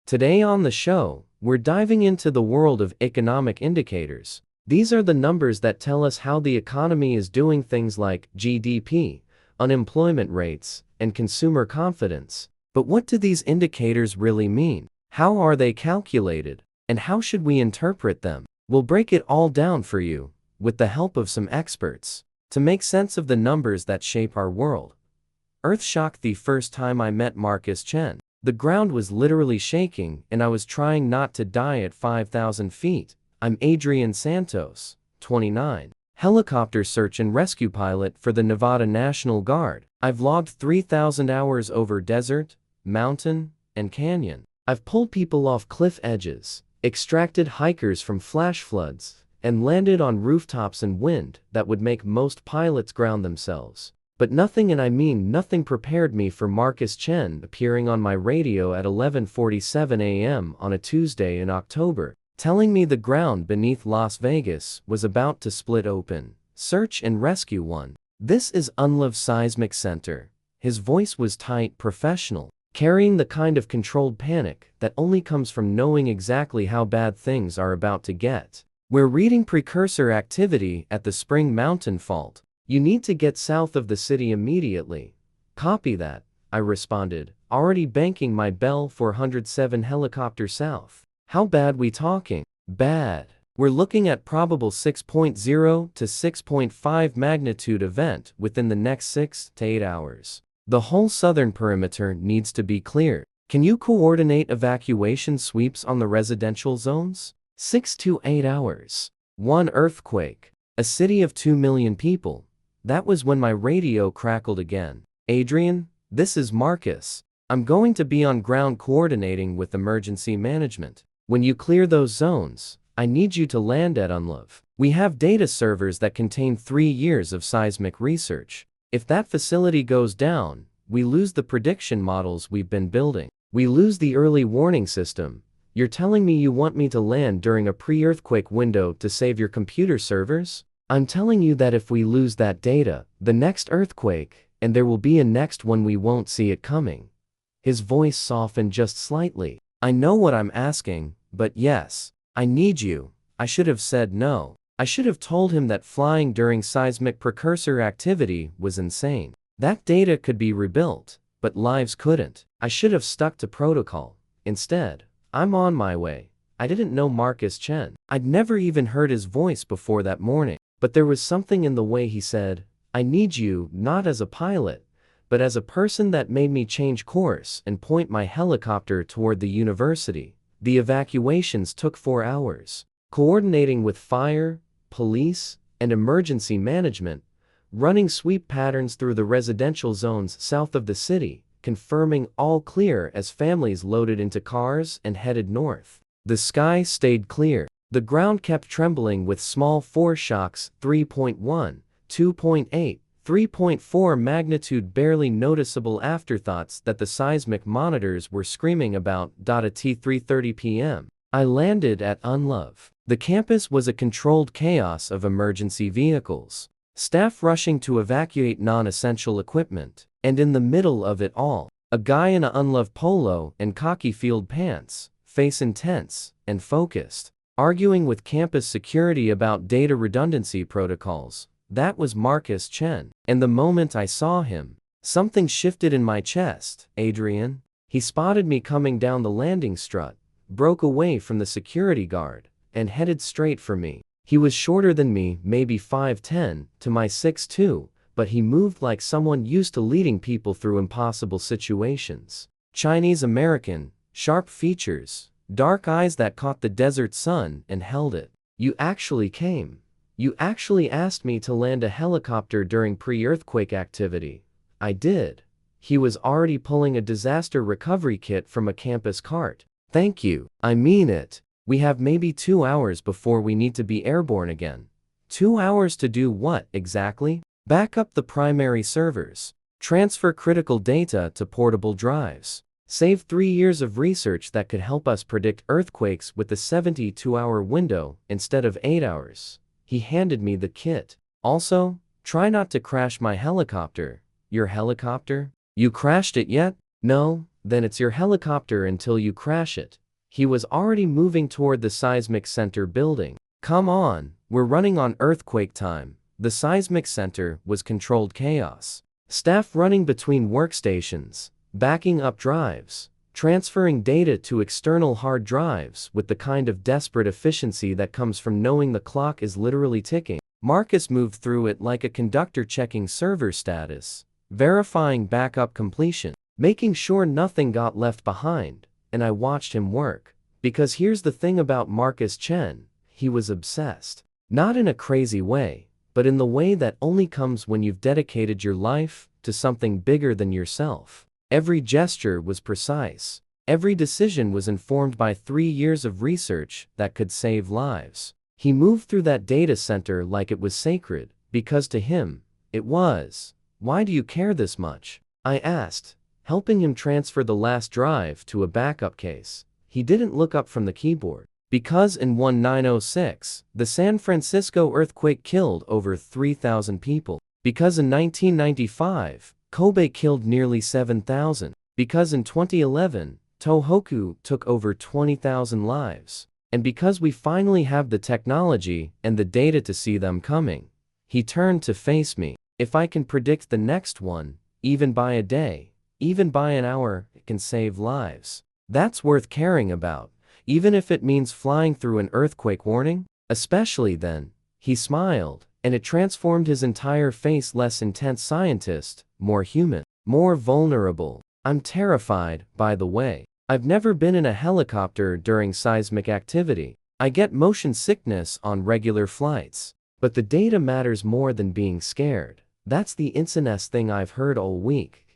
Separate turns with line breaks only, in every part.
Today on the show, we're diving into the world of economic indicators. These are the numbers that tell us how the economy is doing, things like GDP, unemployment rates, and consumer confidence. But what do these indicators really mean? How are they calculated? And how should we interpret them? We'll break it all down for you, with the help of some experts, to make sense of the numbers that shape our world. EARTHSHOCK. The first time I met Marcus Chen, the ground was literally shaking and I was trying not to die at 5,000 feet. I'm Adrian Santos, 29, helicopter search and rescue pilot for the Nevada National Guard. I've logged 3,000 hours over desert, mountain, and canyon. I've pulled people off cliff edges, extracted hikers from flash floods, and landed on rooftops in wind that would make most pilots ground themselves. But nothing, and I mean nothing, prepared me for Marcus Chen appearing on my radio at 11:47 a.m. on a Tuesday in October, telling me the ground beneath Las Vegas was about to split open. Search and Rescue 1. This is UNLV Seismic Center. His voice was tight, professional, carrying the kind of controlled panic that only comes from knowing exactly how bad things are about to get. We're reading precursor activity at the Spring Mountain Fault. You need to get south of the city immediately. Copy that, I responded, already banking my Bell 407 helicopter south. How bad we talking? Bad. We're looking at probable 6.0 to 6.5 magnitude event within the next 6 to 8 hours. The whole southern perimeter needs to be cleared. Can you coordinate evacuation sweeps on the residential zones? 6 to 8 hours. 1 earthquake. A city of 2 million people. That was when my radio crackled again. Adrian, this is Marcus. I'm going to be on ground coordinating with emergency management. When you clear those zones, I need you to land at UNLV. We have data servers that contain 3 years of seismic research. If that facility goes down, we lose the prediction models we've been building. We lose the early warning system. You're telling me you want me to land during a pre-earthquake window to save your computer servers? I'm telling you that if we lose that data, the next earthquake, and there will be a next one, we won't see it coming. His voice softened just slightly. I know what I'm asking, but yes, I need you. I should have said no. I should have told him that flying during seismic precursor activity was insane. That data could be rebuilt, but lives couldn't. I should have stuck to protocol. Instead, I'm on my way. I didn't know Marcus Chen. I'd never even heard his voice before that morning. But there was something in the way he said, I need you, not as a pilot, but as a person, that made me change course and point my helicopter toward the university. The evacuations took 4 hours. Coordinating with fire, police, and emergency management, running sweep patterns through the residential zones south of the city, confirming all clear as families loaded into cars and headed north. The sky stayed clear. The ground kept trembling with small foreshocks, 3.1, 2.8, 3.4 magnitude, barely noticeable afterthoughts that the seismic monitors were screaming about. At 3:30 p.m., I landed at UNLV. The campus was a controlled chaos of emergency vehicles, staff rushing to evacuate non-essential equipment, and in the middle of it all, a guy in a UNLV polo and khaki field pants, face intense and focused, arguing with campus security about data redundancy protocols. That was Marcus Chen. And the moment I saw him, something shifted in my chest. Adrian. He spotted me coming down the landing strut, broke away from the security guard, and headed straight for me. He was shorter than me, maybe 5'10" to my 6'2", but he moved like someone used to leading people through impossible situations. Chinese American, sharp features, dark eyes that caught the desert sun and held it. You actually came. You actually asked me to land a helicopter during pre-earthquake activity. I did. He was already pulling a disaster recovery kit from a campus cart. Thank you. I mean it. We have maybe 2 hours before we need to be airborne again. 2 hours to do what exactly? Back up the primary servers. Transfer critical data to portable drives. Save 3 years of research that could help us predict earthquakes with a 72-hour window instead of 8 hours. He handed me the kit. Also, try not to crash my helicopter. Your helicopter? You crashed it yet? No, then it's your helicopter until you crash it. He was already moving toward the Seismic Center building. Come on, we're running on earthquake time. The Seismic Center was controlled chaos. Staff running between workstations, backing up drives, transferring data to external hard drives with the kind of desperate efficiency that comes from knowing the clock is literally ticking. Marcus moved through it like a conductor checking server status, verifying backup completion, making sure nothing got left behind, and I watched him work. Because here's the thing about Marcus Chen, he was obsessed. Not in a crazy way, but in the way that only comes when you've dedicated your life to something bigger than yourself. Every gesture was precise. Every decision was informed by 3 years of research that could save lives. He moved through that data center like it was sacred, because to him, it was. Why do you care this much? I asked, helping him transfer the last drive to a backup case. He didn't look up from the keyboard. Because in 1906, the San Francisco earthquake killed over 3,000 people. Because in 1995, Kobe killed nearly 7,000. Because in 2011, Tohoku took over 20,000 lives. And because we finally have the technology and the data to see them coming. He turned to face me. If I can predict the next one, even by a day, even by an hour, it can save lives. That's worth caring about, even if it means flying through an earthquake warning. Especially then, he smiled, and it transformed his entire face. Less intense scientist, more human, more vulnerable. I'm terrified, by the way. I've never been in a helicopter during seismic activity. I get motion sickness on regular flights. But the data matters more than being scared. That's the insanest thing I've heard all week.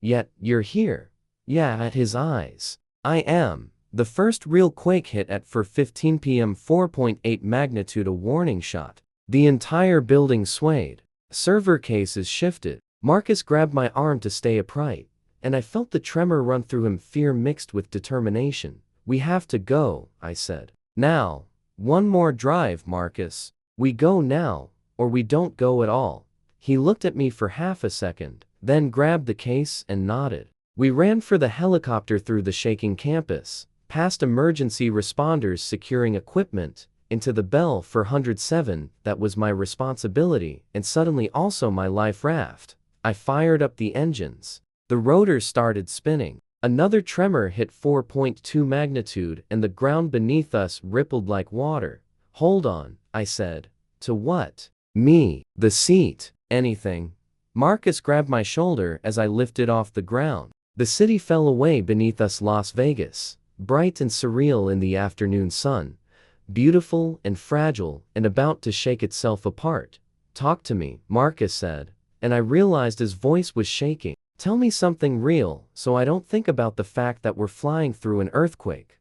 Yet, you're here. Yeah, at his eyes. I am. The first real quake hit at 4:15 p.m. 4.8 magnitude, a warning shot. The entire building swayed. Server cases shifted. Marcus grabbed my arm to stay upright, and I felt the tremor run through him, fear mixed with determination. We have to go, I said. Now. One more drive, Marcus. We go now, or we don't go at all. He looked at me for half a second, then grabbed the case and nodded. We ran for the helicopter through the shaking campus, past emergency responders securing equipment, into the Bell 407 that was my responsibility and suddenly also my life raft. I fired up the engines. The rotors started spinning. Another tremor hit 4.2 magnitude and the ground beneath us rippled like water. Hold on, I said. To what? Me. The seat. Anything. Marcus grabbed my shoulder as I lifted off the ground. The city fell away beneath us, Las Vegas, bright and surreal in the afternoon sun, beautiful and fragile and about to shake itself apart. Talk to me, Marcus said, and I realized his voice was shaking. Tell me something real, so I don't think about the fact that we're flying through an earthquake.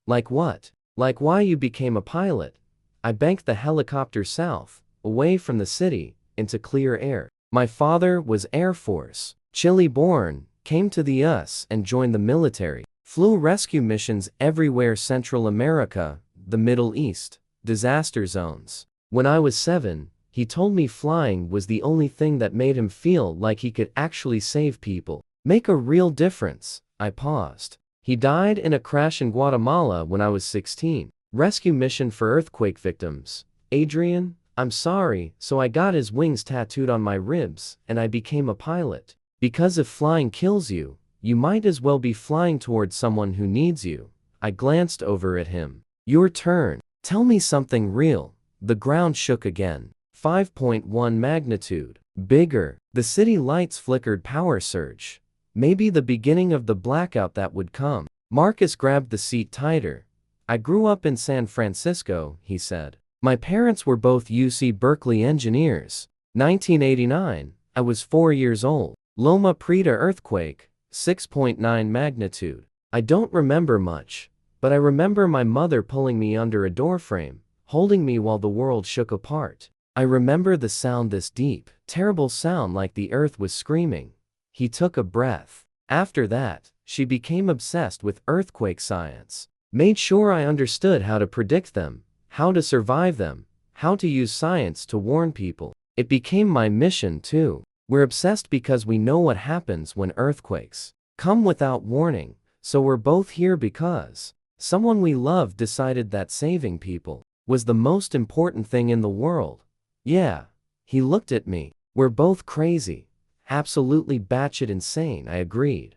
Like what? Like why you became a pilot. I banked the helicopter south, away from the city, into clear air. My father was Air Force, Chile-born, came to the US and joined the military, flew rescue missions everywhere, Central America, the Middle East, disaster zones. When I was 7, he told me flying was the only thing that made him feel like he could actually save people, make a real difference. I paused. He died in a crash in Guatemala when I was 16. Rescue mission for earthquake victims. Adrian, I'm sorry, so I got his wings tattooed on my ribs, and I became a pilot. Because if flying kills you, you might as well be flying towards someone who needs you. I glanced over at him. Your turn. Tell me something real. The ground shook again. 5.1 magnitude. Bigger. The city lights flickered, power surge. Maybe the beginning of the blackout that would come. Marcus grabbed the seat tighter. I grew up in San Francisco, he said. My parents were both UC Berkeley engineers. 1989, I was 4 years old. Loma Prieta earthquake, 6.9 magnitude. I don't remember much, but I remember my mother pulling me under a doorframe, holding me while the world shook apart. I remember the sound, this deep, terrible sound like the earth was screaming. He took a breath. After that, she became obsessed with earthquake science. Made sure I understood how to predict them, how to survive them, how to use science to warn people. It became my mission too. We're obsessed because we know what happens when earthquakes Come without warning, so we're both here because someone we love decided that saving people was the most important thing in the world. Yeah. He looked at me. We're both crazy. Absolutely batshit insane, I agreed.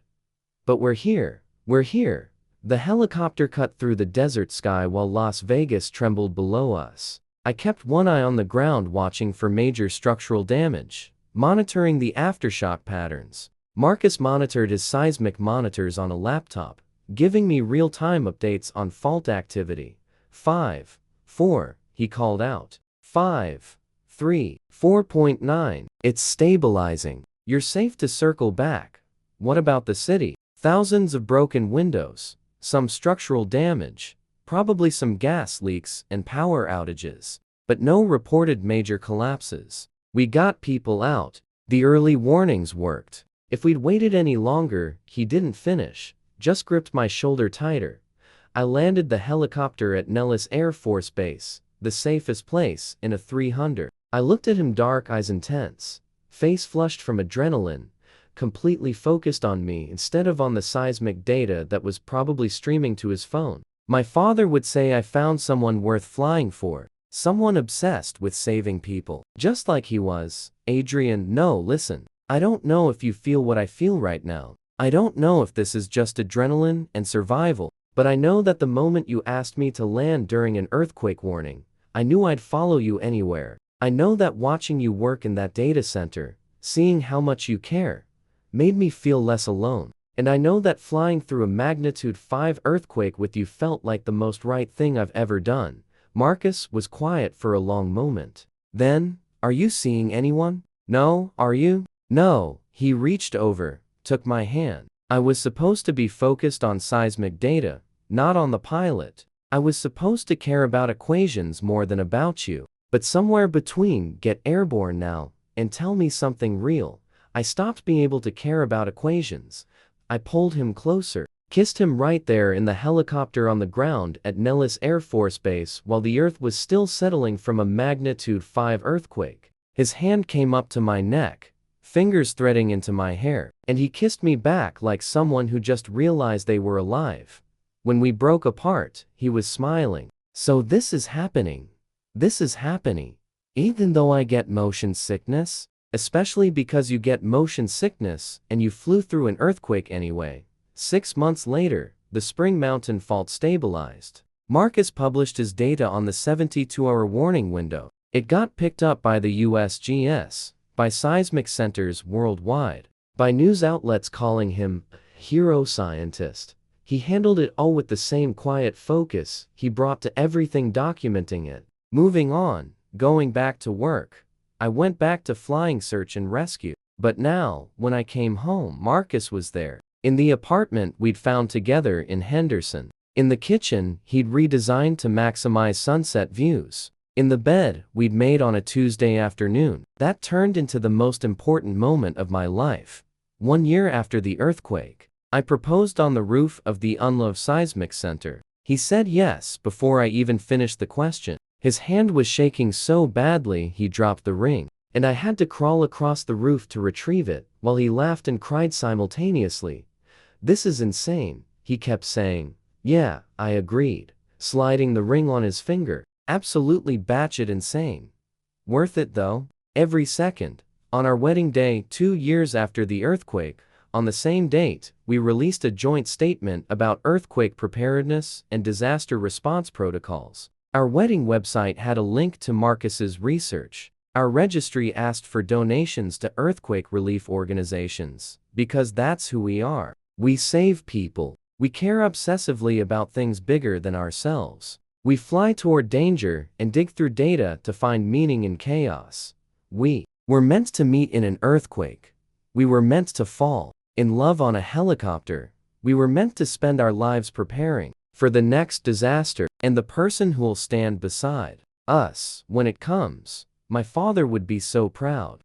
But we're here. We're here. The helicopter cut through the desert sky while Las Vegas trembled below us. I kept one eye on the ground watching for major structural damage, monitoring the aftershock patterns. Marcus monitored his seismic monitors on a laptop, giving me real-time updates on fault activity. 5, 4, he called out. 5, 3, 4.9. It's stabilizing. You're safe to circle back. What about the city? Thousands of broken windows, some structural damage, probably some gas leaks and power outages, but no reported major collapses. We got people out. The early warnings worked. If we'd waited any longer, he didn't finish, just gripped my shoulder tighter. I landed the helicopter at Nellis Air Force Base, the safest place in a 300. I looked at him, dark eyes intense, face flushed from adrenaline, completely focused on me instead of on the seismic data that was probably streaming to his phone. My father would say I found someone worth flying for, someone obsessed with saving people. Just like he was. Adrian, no, listen. I don't know if you feel what I feel right now. I don't know if this is just adrenaline and survival, but I know that the moment you asked me to land during an earthquake warning, I knew I'd follow you anywhere. I know that watching you work in that data center, seeing how much you care, made me feel less alone. And I know that flying through a magnitude 5 earthquake with you felt like the most right thing I've ever done. Marcus was quiet for a long moment. Then, are you seeing anyone? No, are you? No. He reached over, took my hand. I was supposed to be focused on seismic data, not on the pilot. I was supposed to care about equations more than about you. But somewhere between get airborne now and tell me something real, I stopped being able to care about equations. I pulled him closer, kissed him right there in the helicopter on the ground at Nellis Air Force Base while the earth was still settling from a magnitude 5 earthquake. His hand came up to my neck, fingers threading into my hair, and he kissed me back like someone who just realized they were alive. When we broke apart, he was smiling. So this is happening. This is happening. Even though I get motion sickness? Especially because you get motion sickness and you flew through an earthquake anyway. 6 months later, the Spring Mountain fault stabilized. Marcus published his data on the 72-hour warning window. It got picked up by the USGS, by seismic centers worldwide, by news outlets calling him hero scientist. He handled it all with the same quiet focus he brought to everything, documenting it. Moving on, going back to work. I went back to flying search and rescue. But now, when I came home, Marcus was there. In the apartment we'd found together in Henderson. In the kitchen, he'd redesigned to maximize sunset views. In the bed we'd made on a Tuesday afternoon. That turned into the most important moment of my life. 1 year after the earthquake, I proposed on the roof of the UNLV Seismic Center. He said yes before I even finished the question. His hand was shaking so badly he dropped the ring, and I had to crawl across the roof to retrieve it, while he laughed and cried simultaneously. This is insane, he kept saying. Yeah, I agreed, sliding the ring on his finger. Absolutely batshit insane. Worth it though? Every second. On our wedding day, 2 years after the earthquake, on the same date, we released a joint statement about earthquake preparedness and disaster response protocols. Our wedding website had a link to Marcus's research. Our registry asked for donations to earthquake relief organizations, because that's who we are. We save people. We care obsessively about things bigger than ourselves. We fly toward danger and dig through data to find meaning in chaos. We were meant to meet in an earthquake. We were meant to fall in love on a helicopter. We were meant to spend our lives preparing for the next disaster, and the person who'll stand beside us when it comes. My father would be so proud.